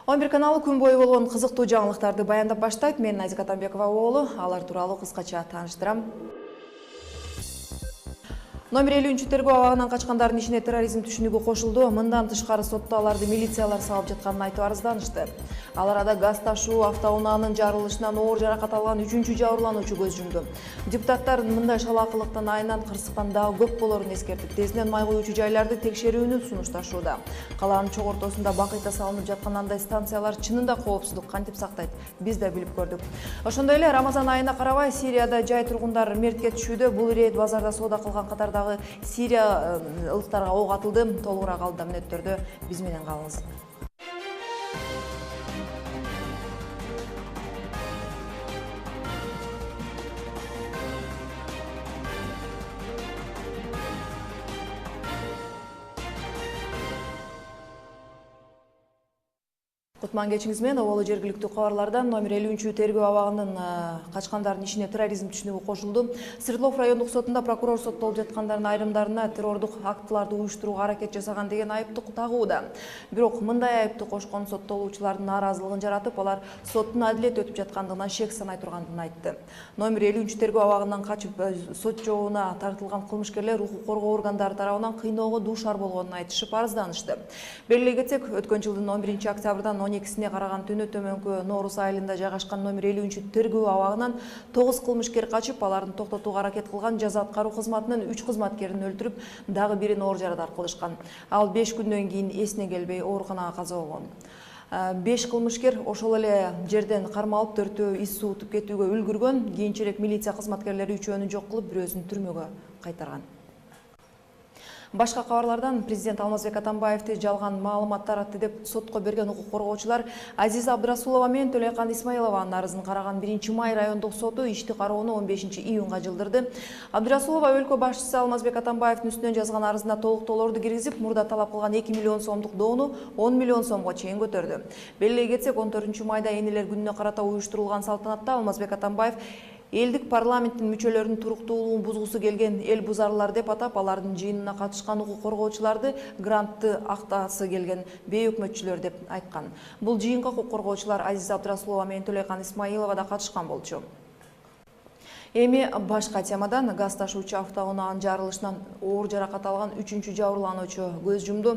11 каналы күн бою болгон кызыктуу жаңылыктарды баяндап баштайт. Мен Назик Атамбекова оолу, алар тууралуу кыскача тааныштырам. Номер 50 тергөө абагынан качкандардын ишине терроризм түшүнүгү кошулду. Мындан тышкары сотто аларды милициялар салып жатканын айтып арызданышты. Ал арада газ ташуу автоунаанын жарылышынан оор жаракат алган 3-чү жабырлануучу көз жумду. Депутаттар мындай шалаакылыктын айынан кырсыктан дагы көп болорун эскертип, тезинен май куюучу жайларды текшерүүнү сунушташууда. Калаанын чок ортосунда бакыйта салынып жаткан андай станциялар чынында коопсуздук кантип сактайт? Биз да билип көрдүк. Ошондой эле Рамазан айына карабай Сирияда жай тургундар мертке түшүүдө. Бул рейд базарда соода кылган катардагы Сирия ылыктарга ок атылды. Толугураак алда мүнөттөрдө биз менен калыңыз. Кутман кечиңиз менен оболу жергиликтүү кабарлардан номер 50 тергөө абагынын качкандардын ишине терроризм түшүнүгү кошулду. Свердлов райондук сотунда прокурор соттолуп жаткандардын айрымдарына террордук актыларды уюштурууга аракет жасаган деген айыптык тагууда. Бирок мындай айыпты кошкон соттолуучулардын нааразылыгын жаратып, алар соттун адилет өтүп жаткандыгынан шек санай тургандыгын айтты. Номер 50 тергөө абагынан качып сот жообуна тартылган кылмышкерлер укук коргоо органдары тарабынан кыйноого дуушар болгонун айтышып арызданышты. Белгилей кетсек, өткөн жылдын 11 октябрдан 12-сине караган түнү төмөнкү Норус айылында жайгашкан номер 50 тергөө абагынан 9 кылмышкер качып, алардын токтотууга аракет кылган жаза аткаруу кызматынын 3 кызматкерин өлтүрүп, дагы бирин оор жарадар кылышкан. Ал 5 күндөн кийин эсине келбей ооруканага каза болгон. 5 кылмышкер ошол эле жерден кармалып, 4-өө ис суутуп кетүүгө үлгүргөн. Кийинчерээк милиция кызматкерлери 3-өөнү жок кылып, бирөөсүн түрмөгө кайтарган. Башка кабарлардан президент Алмазбек Атамбаевди жалган маалымат таратты деп сотко берген укук коргоочулар Азиза Абдрасулова менен Төлөйкан Исмаилованын арызын караган 1-май райондук соту ишти кароону 15-июнга жылдырды. Абдрасулова өлкө башчысы Алмазбек Атамбаевдин үстүнөн жазган арызына толуктоолорду киргизип, мурда талап кылган 2 миллион сомдук доону 10 миллион сомго чейин көтөрдү. Белгилей кетсек, 14-майда энелер күнүнө карата уюштурулган салтанатта Алмазбек Атамбаев элдик парламенттин мүчөлөрүнүн туруктуулугун бузгусу келген эл бузарлар деп атап, алардын жыйынына катышкан укук коргоочуларды грантты актаасы келген бейөкмөтчүлөр деп айткан. Бул жыйынга укук коргоочулар Азиза Абдрасулова менен Төлөйкан Исмаилова да катышкан болчу. Эми башка темадан газ ташуучу автоунаанын жарылышынан оор жаракат алган 3-чү жабырлануучу көз жумду.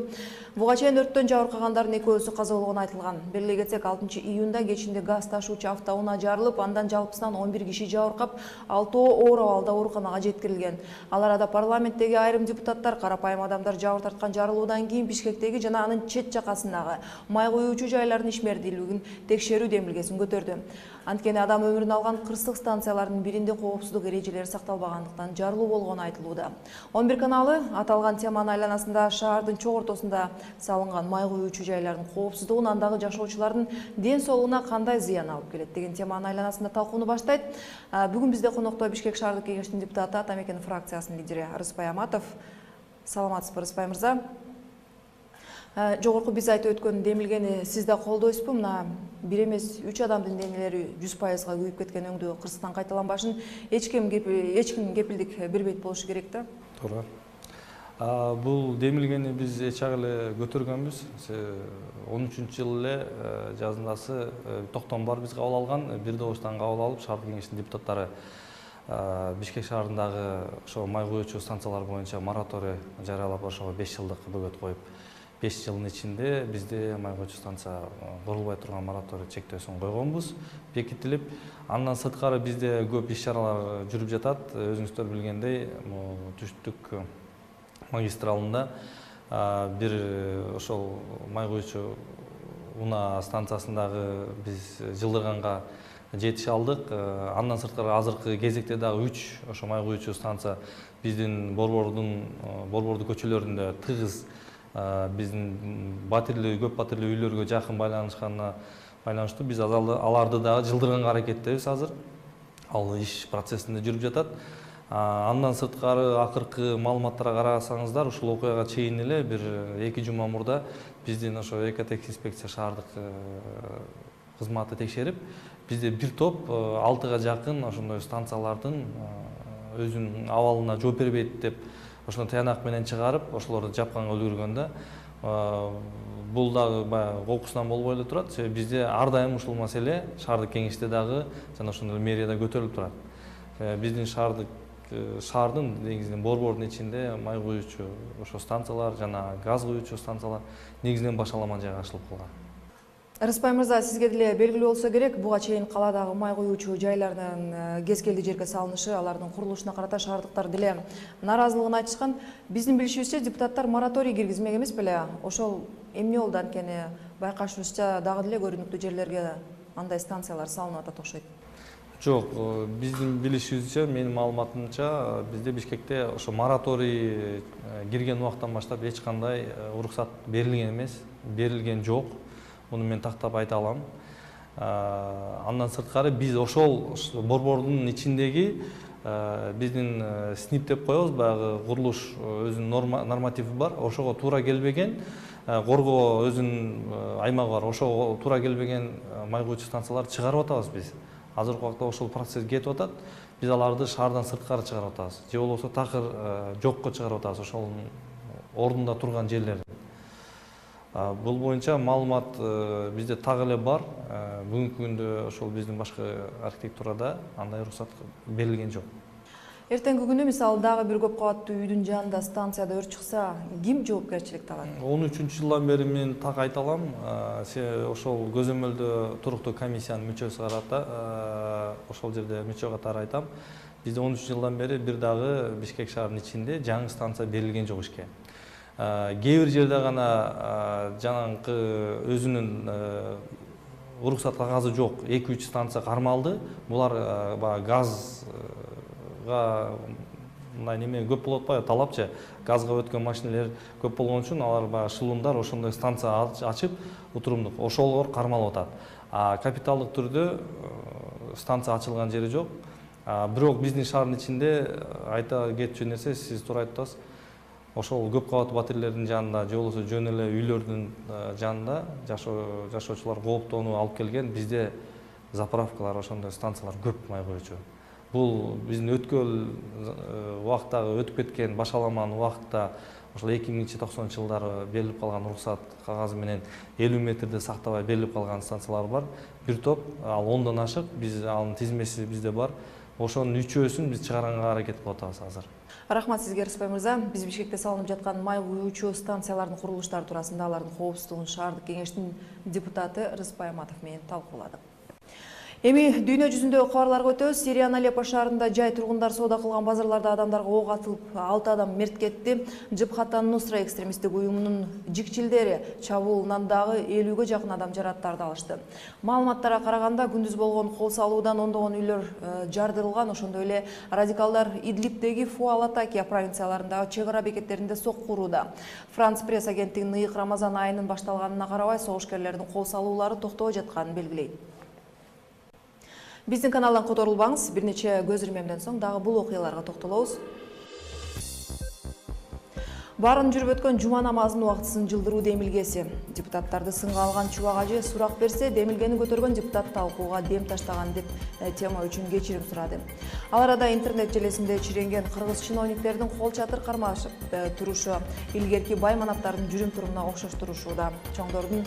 Буга чейин өрттөн жабыркагандардын экөөсү каза болгону айтылган. Белгилей кетсек, 6-июнда кечинде газ ташуучу автоунаа жарылып, андан жалпысынан 11 киши жабыркап, 6-оо оор абалда ооруканага жеткирилген. Ал арада парламенттеги айрым депутаттар карапайым адамдар жабыр тарткан жарылуудан кийин Бишкектеги жана анын чет жакасындагы май куюучу жайлардын ишмердүүлүгүн текшерүү демилгесин көтөрдү. Анткени адам өмүрүн алган кырсык станциялардын биринде коопсуздук эрежелери сакталбагандыктан жарылуу болгону айтылууда. 11 каналы аталган теманын айланасында шаардын чок ортосунда салынган май куюучу жайлардын коопсуздугун, андагы жашоочулардын ден соолугуна кандай зыян алып келет деген теманын айланасында талкууну баштайт. Бүгүн бизде конокто Бишкек шаардык кеңештин депутаты, Атамекен фракциясынын лидери Рыспай Аматов. Саламатсызбы, Рыспай мырза? Жогорку биз айтып өткөн демилгени сиз да колдойсузбу? Мына 1 эмес 3 адамдын денелери 100%га күйүп кеткен өңдүү кырсыктан кайталанбашын эч ким кепилдик бербейт болушу керек да. Туура. Бул демилгени биз эчак эле көтөргөнбүз. 13-жылы эле жазындасы токтом бар биз кабыл алган, бир добуштан кабыл алып, шаардык кеңештин депутаттары Бишкек шаарындагы ошо май куюучу станциялар боюнча мораторий жарыялап, ошого 5 жылдык бөгөт коюп, 5 жылдын ичинде бизде май куюучу станция курулбай турган мораторий чектөөсүн койгонбуз, бекитилип. Андан сырткары бизде көп иш-чаралар жүрүп жатат. Өзүңүздөр билгендей, түштүк магистралында бир ошол май куюучу унаа станциясындагы биз жылдырганга жетише алдык. Андан сырткары азыркы кезекте дагы 3 ошо май куюучу станция биздин борбордуу көчөлөрүндө тыгыз, биздин көп батирлүү үйлөргө жакын байланышканына байланыштуу биз аларды дагы жылдырганга аракеттебиз азыр. Ал иш процессинде жүрүп жатат. Андан сырткары акыркы маалыматтарга карасаңыздар, ушул окуяга чейин эле бир 2 жума мурда биздин ошо экотех инспекция шаардык кызматы текшерип, бизде бир топ 6га жакын ошондой станциялардын өзүнүн абалына жооп бербейт деп ошону таянак менен чыгарып, ошолорду жапканга үлгүргөндө бул дагы баягы кокусунан болбой эле турат. Себеби бизде ар дайым ушул маселе шаардык кеңеште дагы жана ошондой мэрияда көтөрүлүп турат. Биздин шаардын негизинен борбордун ичинде май куюучу ошо станциялар жана газ куюучу станциялар негизинен башаламан жайгашылып калган. Рыспай мырза, сизге деле белгилүү болсо керек, буга чейин каладагы май куюучу жайлардын кез келди жерге салынышы, алардын курулушуна карата шаардыктар деле нааразылыгын айтышкан. Биздин билишибизче, депутаттар мораторий киргизмек эмес беле? Ошол эмне болду анткени байкашыбызча дагы деле көрүнүктүү жерлерге андай станциялар салынып атат окшойт. Жок, биздин билишибизче, менин маалыматымча, бизде Бишкекте ошо мораторий кирген убактан баштап эч кандай уруксат берилген эмес, берилген жок. Муну мен тактап айта алам. Андан сырткары биз ошол борбордун ичиндеги биздин СНИП деп коебуз, баягы курулуш өзүнүн нормативи бар, ошого туура келбеген, коргоо өзүнүн аймагы бар, ошого туура келбеген май куючу станцияларды чыгарып атабыз биз. Азыркы убакта ошол процесс кетип атат. Биз аларды шаардан сырткары чыгарып атабыз. Же болбосо такыр жокко чыгарып атабыз ошол ордунда турган жерлерди. Бул боюнча маалымат бизде так эле бар. Бүгүнкү күндө ошол биздин башкы архитектурада андай уруксат берилген жок. Эртеңки күнү мисалы дагы бир көп кабаттуу үйдүн жанында станцияда өрт чыкса, ким жоопкерчиликти алат? 13-жылдан бери мен так айта алам. Ошол көзөмөлдө туруктуу комиссиянын мүчөсү карата ошол жерде мүчө катары айтам. Бизде 13 жылдан бери бир дагы Бишкек шаарынын ичинде жаңы станция берилген жок ишке. Кээ бир жерде гана жанагы өзүнүн уруксат кагазы жок 2-3 станция кармалды. Булар газга мындай неме көп болуп атпайбы, талапчы газга өткөн машиналер көп болгон үчүн алар шылымдар ошондой станция ачып утурумдук ошолор кармалып атат. Капиталдык түрдө станция ачылган жери жок. Бирок биздин шаардын ичинде айта кетчү нерсе, сиз туура айттыңыз. Ошол көп кабаттуу батирейлердин жанында, же болбосо жөн эле үйлөрдүн жанында жашоочулар кооптонуу алып келген бизде заправкалар, ошондой станциялар көп май куючу. Бул биздин өткөн убактагы өтүп кеткен башаламан убакытта ошол 2090-жылдары берилип калган уруксат кагазы менен 50 метрде сактабай берилип калган станциялар бар. Бир топ, ал 10дон ашык, биз анын тизмеси бизде бар. Ошонун 3-өсүн биз чыгаранга аракет кылып атабыз азыр. Рахмат сизге, Рыспай мырза. Биз Бишкекте салынып жаткан май куючу станциялардын курулуштары туурасында алардын коопсуздугун шаардык кеңештин депутаты Рыспай Аматов менен талкууладык. Эми дүйнө жүзүндөгү кабарларга өтөбүз. Сириянын Алеппо шаарында жай тургундар соода кылган базарларда адамдарга ок атылып, 6 адам мерт кетти. Жабхат ан-Нусра экстремисттик уюмунун жикчилдери чабуулунан дагы 50-гө жакын адам жараттарды алышты. Маалыматтарга караганда, күндүз болгон кол салуудан ондогон үйлөр жардырылган, ошондой эле радикалдар Идлибдеги Фуа-Латакия провинцияларындагы чек ара бекеттеринде сокку урууда. Франц пресс агенттигинин ыйык Рамазан айынын башталганына карабай, согушкерлердин кол салуулары токтобой жатканын белгилейт. Биздин каналдан которулбаңыз, бир нече көз ирмемден соң дагы бул окуяларга токтолобуз. Барын жүрүп өткөн жума намазынын убактысын жылдыруу демилгеси. Депутаттарды сынга алган Чубак ажы сурак берсе, демилгени көтөргөн депутат талкууга дем таштаган деп тема үчүн кечирим сурады. Ал арада интернет желесинде чиренген кыргыз чиновниктердин кол чатыр кармашып турушу илгерки бай манаптардын жүрүм турумуна окшоштурушууда. Чоңдордун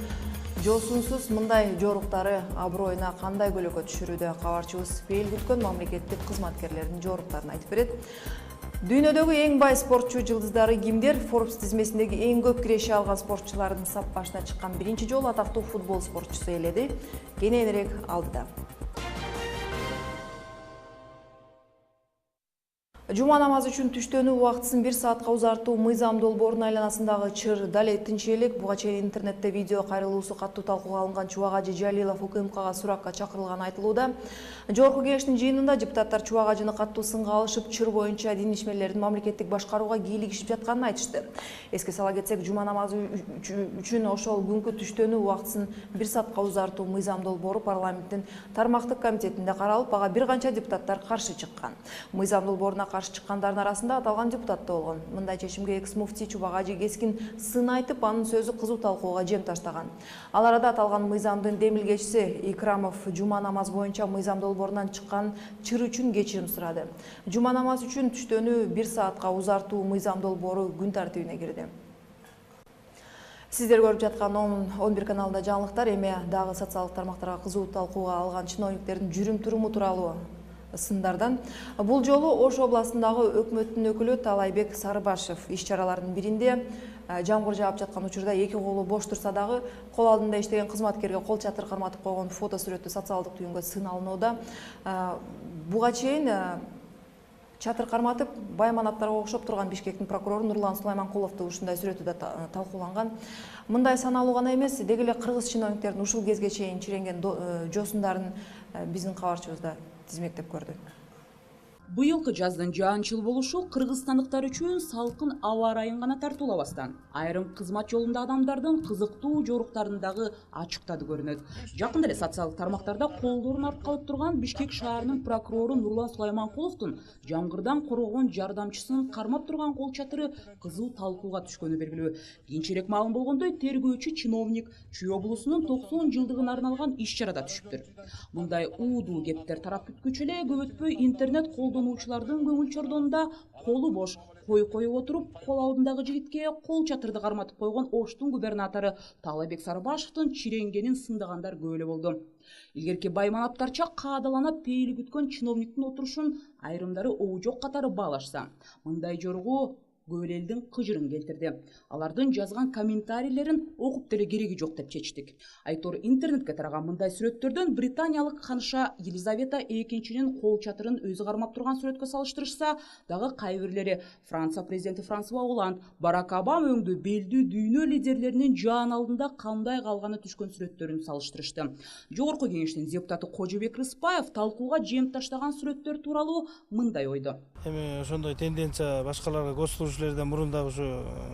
жосунсуз мындай жоруктары аброюна кандай көлөкө түшүрүүдө? Кабарчыбыз бейил күткөн мамлекеттик кызматкерлердин жоруктарын айтып берет. Дүйнөдөгү эң бай спортчу жылдыздары кимдер? Forbes тизмесиндеги эң көп киреше алган спортчулардын сап башына чыккан биринчи жолу атактуу футбол спортчусу ээледи. Кененирээк алдыда. Жума намазы үчүн түштөнүү убактысын 1 саатка узартуу мыйзам долбоорунун айланасындагы чыр дале тынчыэлек. Буга чейин интернетте видео кайрылуусу каттуу талкууга алынган Чубак ажы Жалилов УКМКга суракка чакырылганы айтылууда. Жогорку кеңештин жыйынында депутаттар Чубак ажыны каттуу сынга алышып, чыр боюнча дин ишмерлердин мамлекеттик башкарууга кийлигишип жатканын айтышты. Эске сала кетсек, жума намазы үчүн ошол күнкү түштөнүү убактысын 1 саатка узартуу мыйзам долбоору парламенттин тармактык комитетинде каралып, ага бир канча депутаттар каршы чыккан. Мыйзам долбооруна каршы чыккандардын арасында аталган депутат да болгон. Мындай чечимге экс-муфти Чубак ажы кескин сын айтып, анын сөзү кызуу талкууга жем таштаган. Ал арада аталган мыйзамдын демилгечиси Икрамов жума намаз боюнча мыйзам долбоорунан чыккан чыр үчүн кечирим сурады. Жума намаз үчүн түштөнүү 1 саатка узартуу мыйзам долбоору күн тартибине кирди. Сиздер көрүп жаткан 11 каналда жаңылыктар эми дагы социалдык тармактарга кызуу талкууга алган чиновниктердин жүрүм туруму тууралуу сындардан. Бул жолу Ош областындагы өкмөттүн өкүлү Талайбек Сарыбашев иш-чаралардын биринде жамгыр жаап жаткан учурда эки колу бош турса дагы кол алдында иштеген кызматкерге кол чатыр карматып койгон фото сүрөтү социалдык түйүнгө сыналууда. Буга чейин чатыр карматып Байманаттарга окшоп турган Бишкектин прокурору Нурлан Сулайманкуловду ушундай сүрөтү да талкууланган. Мындай саналуу гана эмес, деги эле кыргыз чиновниктердин ушул кезге чейин чиренген жосундарын биздин кабарчыбызда тизмектеп көрдү. Быйылкы жаздын жаанчыл болушу кыргызстандыктар үчүн салкын аба ырайын гана тартуулабастан айрым кызмат жолунда адамдардын кызыктуу жоруктарын дагы ачыктады көрүнөт. Жакында эле социалдык тармактарда колдорун арткалып турган Бишкек шаарынын прокурору Нурлан Сулайманкуловдун жамгырдан коргогон жардамчысын кармап турган кол чатыры кызуу талкууга түшкөнү белгилүү. Кийинчерээк маалым болгондой, тергөөчү чиновник Чүй облусунун 90 жылдыгына арналган иш-чарада түшүптүр. Мындай уудуу кептер тарап бүткүчө эле көп өтпөй интернет колдонуучулардын көңүл чордонунда колу бош кой коюп отуруп, кол алдындагы жигитке кол чатырды карматып койгон Оштун губернатору Талайбек Сарыбашевдин чиренгенин сындагандар көп эле болду. Илгерки Байманаттарча каадалана пейили күткөн чиновниктин отурушун айрымдары оожок катары баалашса, мындай жоргоо көп элдин кыжырын келтирди. Алардын жазган комментарийлерин окуп деле кереги жок деп чечтик. Айтор интернетке тараган мындай сүрөттөрдөн британиялык ханыша Елизавета экинчинин кол чатырын өзү кармап турган сүрөткө салыштырышса, дагы кай бирлери Франция президенти Франсуа Оланд, Барак Обама өңдүү белдүү дүйнө лидерлеринин жаан алдында кандай калганы түшкөн сүрөттөрүн салыштырышты. Жогорку кеңештин депутаты Кожобек Рыспаев талкууга жем таштаган сүрөттөр тууралуу мындай ойду. Эми ошондой тенденция башкаларга көзсүрүүчүлөрдөн мурун дагы ушу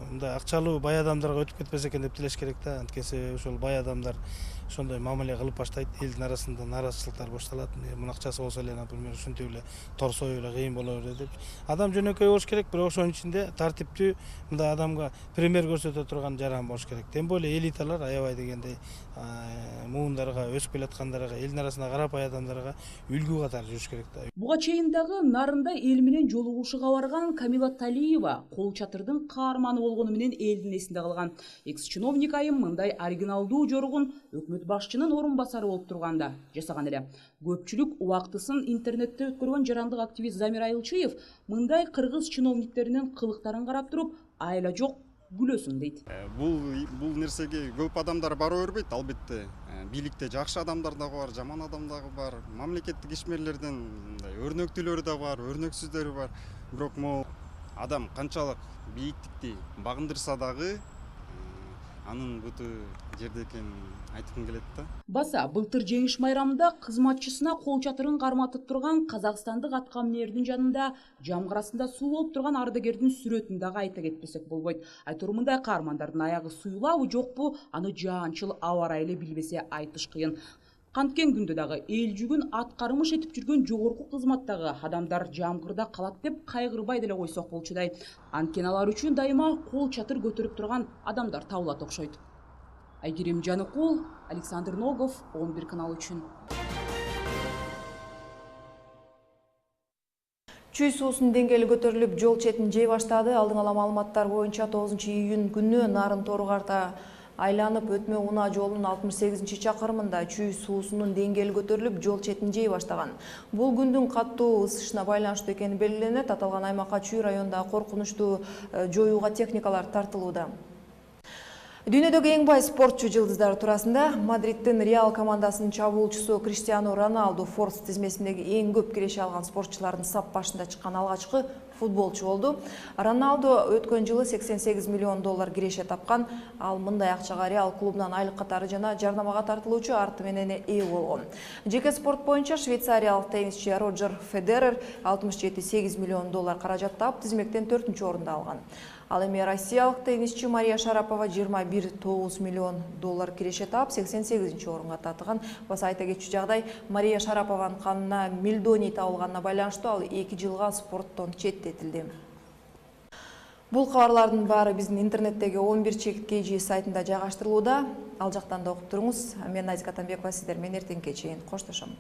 мындай акчалуу бай адамдарга өтүп кетпесе экен деп тилеш керек да. Анткени ошол бай адамдар ошондой мамиле кылып баштайт, элдин арасында нааразычылыктар башталат. Мунун акчасы болсо эле, например, ушинтип эле торсой эле кыйын боло берет деп. Адам жөнөкөй болуш керек, бирок ошонун ичинде тартиптүү мындай адамга пример көрсөтө турган жаран болуш керек. Тем более элиталар аябай дегендей муундарга, өсүп келаткандарга, элдин арасында карапай адамдарга үлгү катары жүрүш керек да. Буга чейин дагы нарында эл менен жолугушууга барган Камила Талиева кол чатырдын каарманы болгону менен элдин эсинде калган. Экс-чиновник айым мындай оригиналдуу жоргун өкмөт башчынын орун басары болуп турганда жасаган эле. Көпчүлүк убактысын интернетте өткөргөн жарандык активист Замир Айылчиев мындай кыргыз чиновниктеринин кылыктарын карап туруп, айла жок күлөсүң дейт. Бул нерсеге көп адамдар бара бербейт, албетте. Бийликте жакшы адамдар дагы бар, жаман адамдар дагы бар. Мамлекеттик ишмерлерден өрнөктүүлөрү да бар, өрнөксүздөрү бар. Бирок могу адам канчалык бийиктикти багындырса дагы анын буту жерде экенин айткым келет да. Баса былтыр жеңиш майрамында кызматчысына кол чатырын карматып турган казакстандык аткаминердин жанында жамгырасында суу болуп турган ардагердин сүрөтүн дагы айта кетпесек болбойт. Айтор мындай каармандардын аягы суюлабы жокпу, аны жаанчыл аба ырайы эле билбесе айтыш кыйын. Канткен күндө дагы эл жүгүн аткарымыш этип жүргөн жогорку кызматтагы адамдар жамгырда калат деп кайгырбай деле койсок болчудай. Анткени алар үчүн дайыма кол чатыр көтөрүп турган адамдар табылат окшойт. Айгерим Жаныкул, Александр Ногов, 11 канал үчүн. Чүй суусунун деңгээли көтөрүлүп, жол четин жей баштады. Алдын ала маалыматтар боюнча 9 июнь күнү Нарын Тору карта айланып өтмө унаа жолунун 68-чакырымында чүй суусунун деңгээли көтөрүлүп, жол четин жей баштаган. Бул күндүн каттуу ысышына байланыштуу экени белгиленет. Аталган аймакка Чүй районундагы коркунучту жоюуга техникалар тартылууда. Дүйнөдөгү эң бай спортчу жылдыздары туурасында Мадридтин Реал командасынын чабуулчусу Криштиану Роналду Forbes тизмесиндеги эң көп киреше алган спортчулардын сап башында чыккан алгачкы футболчу болду. Роналду өткөн жылы $88 миллион киреше тапкан. Ал мындай акчага Реал клубунан айлык катары жана жардамага тартылуучу арты менен ээ болгон. Жеке спорт боюнча швейцариялык теннисчи Роджер Федерер $67 миллион каражат таап тизмектен 4-орунду алган. Ал эми россиялык теннисчи Мария Шарапова $21,9 миллион киреше таап 88-орунга татыган. Баса айта кетчү жагдай, Мария Шарапованын канына мельдоний табылганына байланыштуу ал 2 жылга спорттон четтетилди. Бул кабарлардын баары биздин интернеттеги 11-KG сайтында жайгаштырылууда. Ал жактан да окуп туруңуз. Мен Назика Атамбекова, сиздер менен эртеңки чейин коштошом.